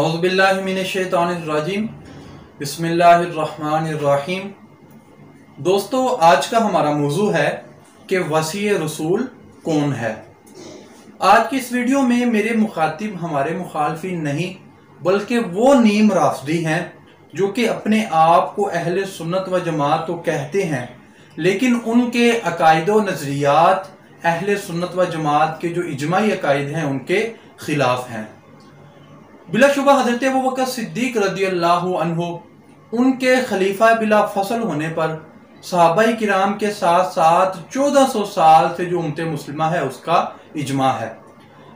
औज़ुबिल्लाहि मिनश्शैतानिर्रजीम बिस्मिल्लाहिर्रहमानिर्रहीम। दोस्तों, आज का हमारा मौजू है कि वसी रसूल कौन है। आज की इस वीडियो में मेरे मुखातिब हमारे मुखालफिन नहीं बल्कि वो नीम राफ़िदी हैं जो कि अपने आप को अहले सुन्नत व जमात तो कहते हैं, लेकिन उनके अकायद व नज़रियात अहले सुन्नत व जमात के जो इजमाई अकायद हैं उनके खिलाफ हैं। बिलाशुबा हज़रत अबू बकर सिद्दीक रज़ियल्लाहु अन्हु उनके खलीफा बिला फसल होने पर सहाबाई किराम के साथ साथ 1400 साल से जो उम्मत मुस्लिमा है उसका इजमा है,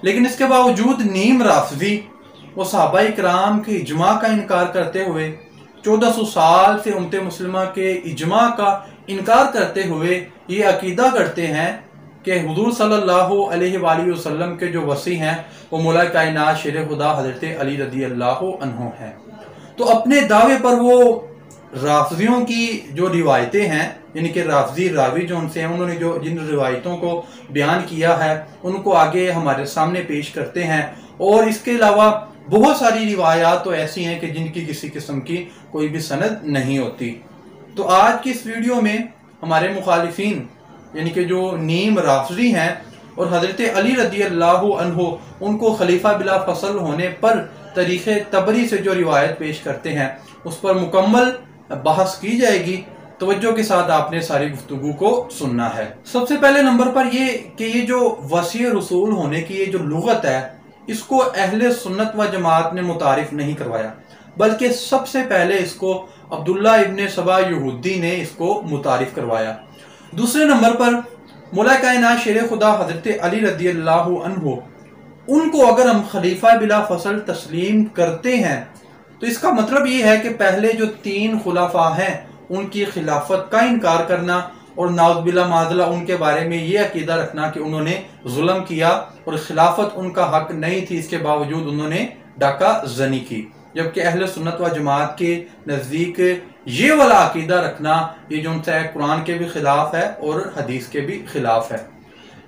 लेकिन इसके बावजूद नीम राफ़िदी वो सहाबाई किराम के इजमा का इनकार करते हुए 1400 साल से उम्मत मुस्लिमा के इजमा का इनकार करते हुए ये अकीदा करते हैं कि हुजूर सल्लल्लाहु अलैहि वसल्लम के जो वसी हैं वो मौला कायनात शेर खुदा हज़रत अली रज़ियल्लाहु अन्हु हैं। तो अपने दावे पर वो राफ़िदियों की जो रिवायतें हैं, यानी कि राफ़िदी रावी जो उनसे हैं, उन्होंने जो जिन रिवायतों को बयान किया है उनको आगे हमारे सामने पेश करते हैं। और इसके अलावा बहुत सारी रिवायात तो ऐसी हैं कि जिनकी किसी किस्म की कोई भी सनद नहीं होती। तो आज की इस वीडियो में हमारे मुखालिफिन यानी कि जो नीम राफ़िदी हैं और हज़रत अली रज़ियल्लाहु अन्हु उनको खलीफा बिला फसल होने पर तरीक़े तबरी से जो रिवायत पेश करते हैं उस पर मुकम्मल बहस की जाएगी। तवज्जो के साथ आपने सारी गुफ्तगू को सुनना है। सबसे पहले नंबर पर ये कि ये जो वसी रसूल होने की ये जो लुगत है इसको अहले सुन्नत व जमात ने मुतारिफ नहीं करवाया, बल्कि सबसे पहले इसको अब्दुल्ला इब्ने सबा यहूदी ने इसको मुतारिफ करवाया। दूसरे नंबर पर मौला कायनात शेर खुदा हज़रत अली रज़ियल्लाहु अन्हु उनको अगर हम खलीफा बिला फसल तस्लीम करते हैं तो इसका मतलब ये है कि पहले जो 3 खुलाफा हैं उनकी खिलाफत का इनकार करना और नाउज़ुबिल्लाह माज़ल्लाह उनके बारे में ये अकीदा रखना कि उन्होंने जुल्म किया और खिलाफत उनका हक नहीं थी, इसके बावजूद उन्होंने डाका जनी की। जबकि अहले सुन्नत व जमात के नज़दीक ये वाला अकीदा रखना ये जो उनसे कुरान के भी खिलाफ है और हदीस के भी खिलाफ है।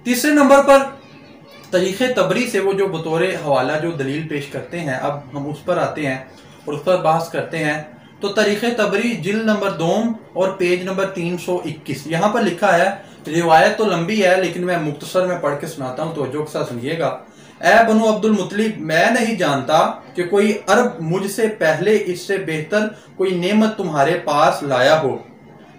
तीसरे नंबर पर तरीक़े तबरी से वो जो बतौर हवाला जो दलील पेश करते हैं, अब हम उस पर आते हैं और उस पर बहस करते हैं। तो तरीक़े तबरी जिल्द नंबर 2 और पेज नंबर 321 यहाँ पर लिखा है। रिवायत तो लंबी है लेकिन मैं मुख्तसर में पढ़ के सुनाता हूँ, तवज्जो के साथ सुनिएगा। ए बनु अब्दुल मुत्तलिब, मैं नहीं जानता कि कोई अरब मुझसे पहले इससे बेहतर कोई नेमत तुम्हारे पास लाया हो।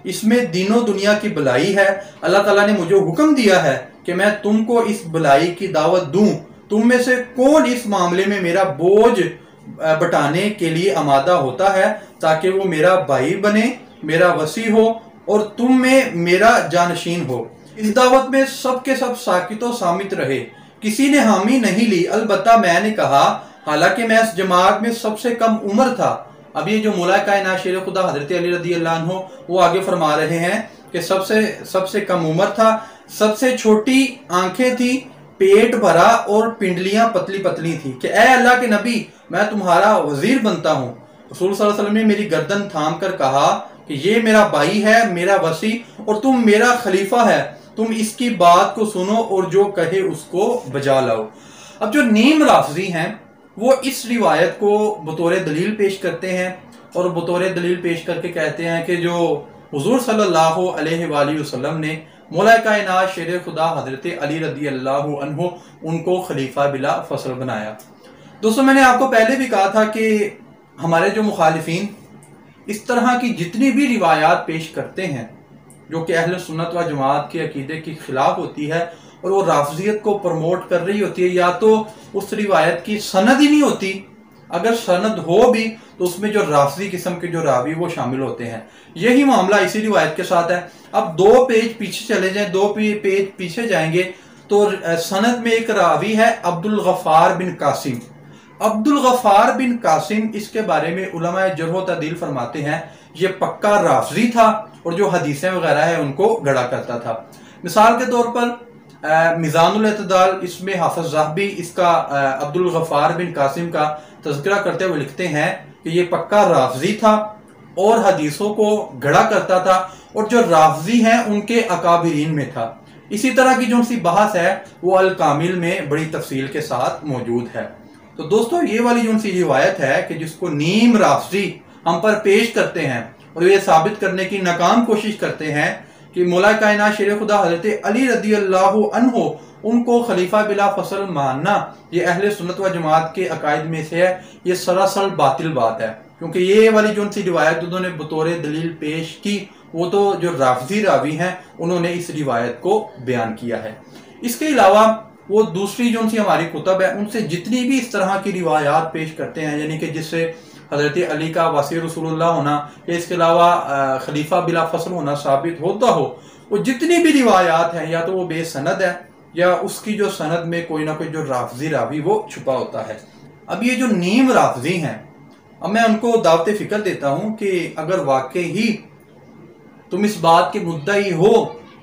इसमें दीनों दुनिया की भलाई है। अल्लाह ताला ने मुझे हुक्म दिया है कि मैं तुमको इस भलाई की दावत दूं। तुम में से कौन इस मामले में मेरा बोझ बटाने के लिए आमादा होता है ताकि वो मेरा भाई बने, मेरा वसी हो और तुम में मेरा जानशीन हो। इस दावत में सब के सब साकितो सामित रहे, किसी ने हामी नहीं ली। अलबत्ता मैंने कहा, हालांकि मैं इस जमात में सबसे कम उम्र था। अब ये जो मौला कायनात शेर खुदा हज़रत अली रज़ियल्लाहु अन्हु वो आगे फरमा रहे हैं कि सबसे कम उम्र था, सबसे छोटी आंखें थी, पेट भरा और पिंडलियां पतली पतली थी कि ए अल्लाह के नबी, मैं तुम्हारा वजीर बनता हूँ। रसूल सल्लल्लाहु अलैहि वसल्लम ने मेरी गर्दन थाम कर कहा कि ये मेरा भाई है, मेरा वसी, और तुम मेरा खलीफा है। तुम इसकी बात को सुनो और जो कहे उसको बजा लाओ। अब जो नीम राफ़िदी हैं वो इस रिवायत को बतौर दलील पेश करते हैं और बतौर दलील पेश करके कहते हैं कि जो हुजूर सल्लल्लाहु अलैहि वसल्लम ने मौला कायनात शेर खुदा हज़रत अली रज़ियल्लाहु अन्हु उनको खलीफा बिला फसल बनाया। दोस्तों, मैंने आपको पहले भी कहा था कि हमारे जो मुखालिफिन इस तरह की जितनी भी रिवायात पेश करते हैं जो कि अहले सुन्नत व जमात के अकीदे के खिलाफ होती है और वो राफ़िदियत को प्रमोट कर रही होती है, या तो उस रिवायत की सनद ही नहीं होती, अगर सनद हो भी तो उसमें जो राफ़िदी किस्म के जो रावी वो शामिल होते हैं। यही मामला इसी रिवायत के साथ है। अब 2 पेज पीछे चले जाएं, 2 पेज पीछे जाएंगे तो सनद में एक रावी है अब्दुल गफ़ार बिन कासिम। अब्दुल गफ़ार बिन कासिम, इसके बारे में उलमाए जर्ह व तअदील फरमाते हैं ये पक्का राफ़िदी था और जो हदीसें वगैरह है उनको गढ़ा करता था। मिसाल के तौर पर मिज़ानुल एतदाल, इसमें हाफ़िज़ ज़हबी इसका अब्दुल गफ़ार बिन कासिम का तज़किरा करते हुए लिखते हैं कि ये पक्का राफ़िदी था और हदीसों को गढ़ा करता था और जो राफ़िदी हैं उनके अकाबिरीन में था। इसी तरह की जो सी बहस है वो अल कामिल में बड़ी तफसील के साथ मौजूद है। तो दोस्तों ये वाली जो सी रिवायत है कि जिसको नीम राफजी हम पर पेश करते हैं और ये साबित करने की नाकाम कोशिश करते हैं कि मौला कायनात शेर खुदा हजरत अली रदी अल्लाह अन्हो उनको खलीफा बिला फसल मानना, ये अहले सुन्नत व जमात के अकायद में से है। ये सरासर बातिल बात है, क्योंकि ये वाली जो सी रिवायत उन्होंने बतौर दलील पेश की वो तो जो राफजी रावी हैं उन्होंने इस रिवायत को बयान किया है। इसके अलावा वो दूसरी जो सी हमारी कुतब है उनसे जितनी भी इस तरह की रिवायात पेश करते हैं, यानी कि जिससे हजरत अली का वसी रसूलुल्लाह होना या इसके अलावा खलीफा बिला फसल होना साबित होता हो, वो जितनी भी रिवायात हैं या तो वो बेसनद है या उसकी जो सनद में कोई ना कोई जो राफजी रावी वो छुपा होता है। अब ये जो नीम राफजी हैं, अब मैं उनको दावत फिक्र देता हूं कि अगर वाकई ही तुम इस बात के मुद्दई हो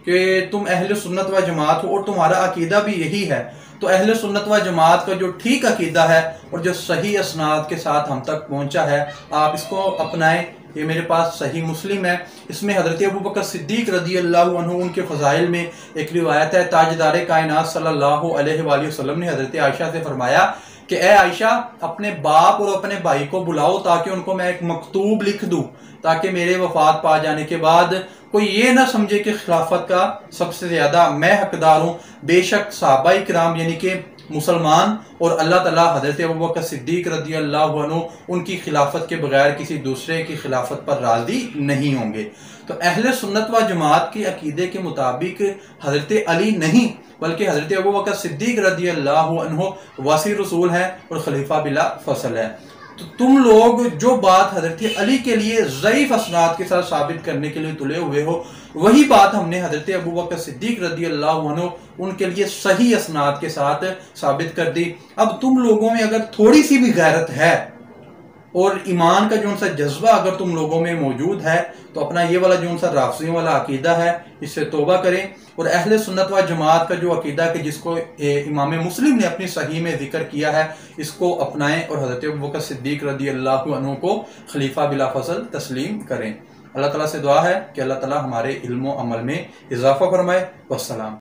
कि तुम अहले सुन्नत व जमात हो और तुम्हारा अकीदा भी यही है, तो अहले सुन्नत व जमात का जो ठीक अकीदा है और जो सही असनाद के साथ हम तक पहुंचा है, आप इसको अपनाएं। ये मेरे पास सही मुस्लिम है, इसमें हजरत अबू बकर सिद्दीक रदी अल्लाह अन्हु उनके फ़ज़ाइल में एक रिवायत है। ताजदार कायनात सल्लल्लाहु अलैहि वसल्लम ने हजरत आयशा से फरमाया कि ए आयशा, अपने बाप और अपने भाई को बुलाओ ताकि उनको मैं एक मकतूब लिख दूं, ताकि मेरे वफात पा जाने के बाद कोई ये ना समझे कि खिलाफत का सबसे ज्यादा मैं हकदार हूं। बेशक सहाबा इकराम यानी कि मुसलमान और अल्लाह ताला हजरत अबू बकर सिद्दीक रदी अल्लाह अन्हु उनकी खिलाफत के बगैर किसी दूसरे की खिलाफत पर राजी नहीं होंगे। तो अहले सुन्नत व जमात के अकीदे के मुताबिक हजरत अली नहीं बल्कि हजरत अबू बकर सिद्दीक रदी अल्लाह अन्हु वसी रसूल है और खलीफा बिला फसल है। तो तुम लोग जो बात हजरत अली के लिए ज़ईफ असनाद के साथ साबित करने के लिए तुले हुए हो, वही बात हमने हजरत अबू बकर सिद्दीक रदी अल्लाह अन्हु उनके लिए सही असनाद के साथ साबित कर दी। अब तुम लोगों में अगर थोड़ी सी भी गैरत है और ईमान का जो सा जज्बा अगर तुम लोगों में मौजूद है, तो अपना ये वाला जो सा राफसियों वाला अकीदा है इससे तौबा करें और अहले सुन्नत व जमात का जो अकीदा कि जिसको इमाम मुस्लिम ने अपनी सही में जिक्र किया है, इसको अपनाएं और हजरत अबू बकर सिद्दीक रदी अल्लाह अन्हु को खलीफा बिला फसल तस्लीम करें। अल्लाह ताला से दुआ है कि अल्लाह ताला हमारे इल्म व अमल में इजाफा फरमाए। वस्सलाम।